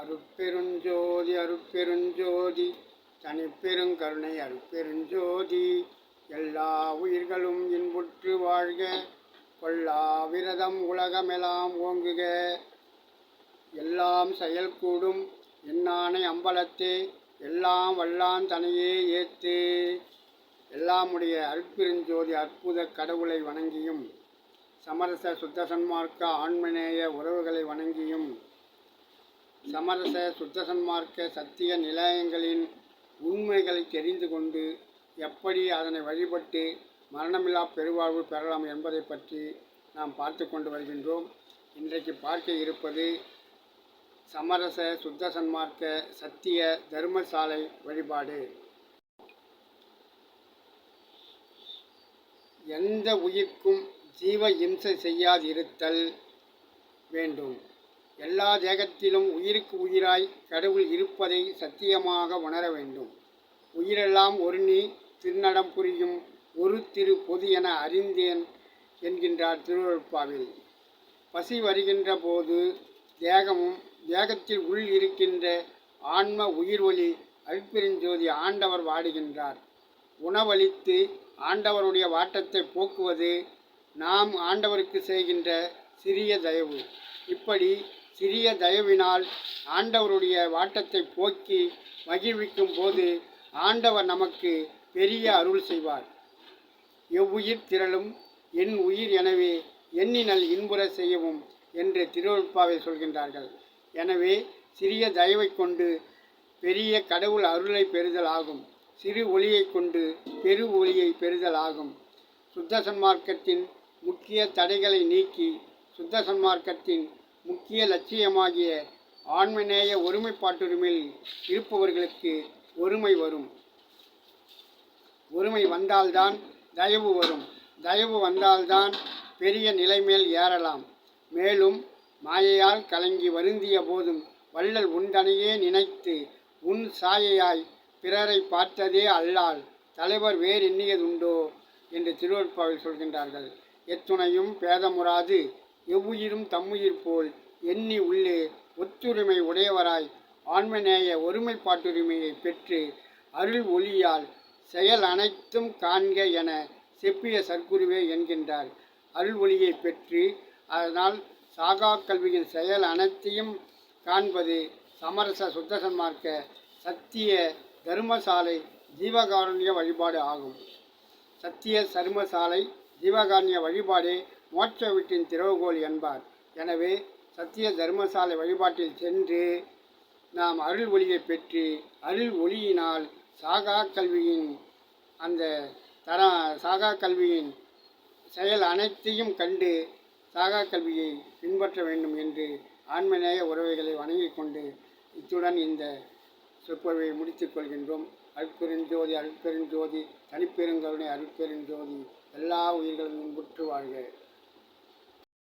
அருட்பெருஞ்சோதி அருட்பெருஞ்சோதி தனிப்பெருங்கருணை அருட்பெருஞ்சோதி. எல்லா உயிர்களும் இன்புற்று வாழ்க, கொல்லா விரதம் உலகமெல்லாம் ஓங்குக. எல்லாம் செயல்கூடும் என்னானை அம்பலத்தே, எல்லாம் வல்லான் தனையே ஏத்து. எல்லாமுடைய அருட்பெருஞ்சோதி அற்புத கடவுளை வணங்கியும், சமரச சுத்த சன்மார்க்க ஆன்மநேய உறவுகளை வணங்கியும், சமரச சுத்த சன்மார்க்க சத்திய நிலையங்களின் உண்மைகளை தெரிந்து கொண்டு எப்படி அதனை வழிபட்டு மரணமில்லா பெருவாழ்வு பெறலாம் என்பதை பற்றி நாம் பார்த்து கொண்டு வருகின்றோம். இன்றைக்கு பார்க்க இருப்பது சமரச சுத்த சன்மார்க்க சத்திய தர்மசாலை வழிபாடு. எந்த உயிர்க்கும் ஜீவ இம்சை செய்யாதிருத்தல் வேண்டும். எல்லா தேகத்திலும் உயிருக்கு உயிராய் கடவுள் இருப்பதை சத்தியமாக உணர வேண்டும். உயிரெல்லாம் ஒரு நீ திருநடம் புரியும் ஒரு திரு பொது என அறிந்தேன் என்கின்றார் திருவருட்பாவில். பசி வருகின்ற போது தேகத்தில் உள் இருக்கின்ற ஆன்ம உயிர் ஒளி அருட்பெருஞ்சோதி ஆண்டவர் வாடுகின்றார். உணவளித்து ஆண்டவருடைய வாட்டத்தை போக்குவது நாம் ஆண்டவருக்கு செய்கின்ற சிறிய தயவு. இப்படி சிறிய தயவினால் ஆண்டவருடைய வாட்டத்தை போக்கி மகிழ்விக்கும் போது ஆண்டவர் நமக்கு பெரிய அருள் செய்வார். எவ்வுயிர் திரளும் என் உயிர் எனவே எண்ணினல் இன்புற செய்யவும் என்று திருவருட்பாவில் சொல்கின்றார்கள். எனவே சிறிய தயவை கொண்டு பெரிய கடவுள் அருளை பெறுதல் ஆகும். சிறு ஒளியை கொண்டு பெரு ஒளியை பெறுதல் ஆகும். சுத்த சன்மார்க்கத்தின் முக்கிய தடைகளை நீக்கி சுத்த சன்மார்க்கத்தின் முக்கிய லட்சியமாகிய ஆன்மநேய ஒருமைப்பாட்டுரிமையில் இருப்பவர்களுக்கு ஒருமை வரும். ஒருமை வந்தால்தான் தயவு வரும். தயவு வந்தால்தான் பெரிய நிலை மேல் ஏறலாம். மேலும் மாயையால் கலங்கி வருந்திய போதும் வள்ளல் உன்தனையே நினைத்து உன் சாயையாய் பிறரை பார்த்ததே அல்லால் தலைவர் வேறு எண்ணியதுண்டோ என்று திருவருட்பாவில் சொல்கின்றார்கள். எத்துணையும் பேதமுறாது எவ்வுயிரும் தம்முயிர் போல் எண்ணி உள்ளே ஒத்துரிமை உடையவராய் ஆன்மநேய ஒருமைப்பாட்டுரிமையை பெற்று அருள் ஒளியால் செயல் அனைத்தும் காண்க என செப்பிய சற்குருவே என்கின்றார். அருள் ஒளியை பெற்று அதனால் சாகா கல்வியின் செயல் அனைத்தையும் காண்பது சமரச சுத்த சன்மார்க்க சத்திய தர்மசாலை ஜீவகாருண்ய வழிபாடு ஆகும். சத்திய தர்மசாலை ஜீவகாருண்ய வழிபாடே மோட்ச வீட்டின் திறவுகோல் என்பார். எனவே சத்திய தர்மசாலை வழிபாட்டில் சென்று நாம் அருள் ஒளியை பெற்று அருள் ஒளியினால் சாகா கல்வியின் சாகா கல்வியின் செயல் அனைத்தையும் கண்டு சாகா கல்வியை பின்பற்ற வேண்டும் என்று ஆன்மநேய உறவுகளை வணங்கிக் கொண்டு இத்துடன் இந்த சொற்பொழிவை முடித்துக் கொள்கின்றோம். அருட்பெருஞ்சோதி அருட்பெருஞ்சோதி தனிப்பெருங்கருணை அருட்பெருஞ்சோதி. எல்லா உயிர்களும் இன்புற்று வாழ்க.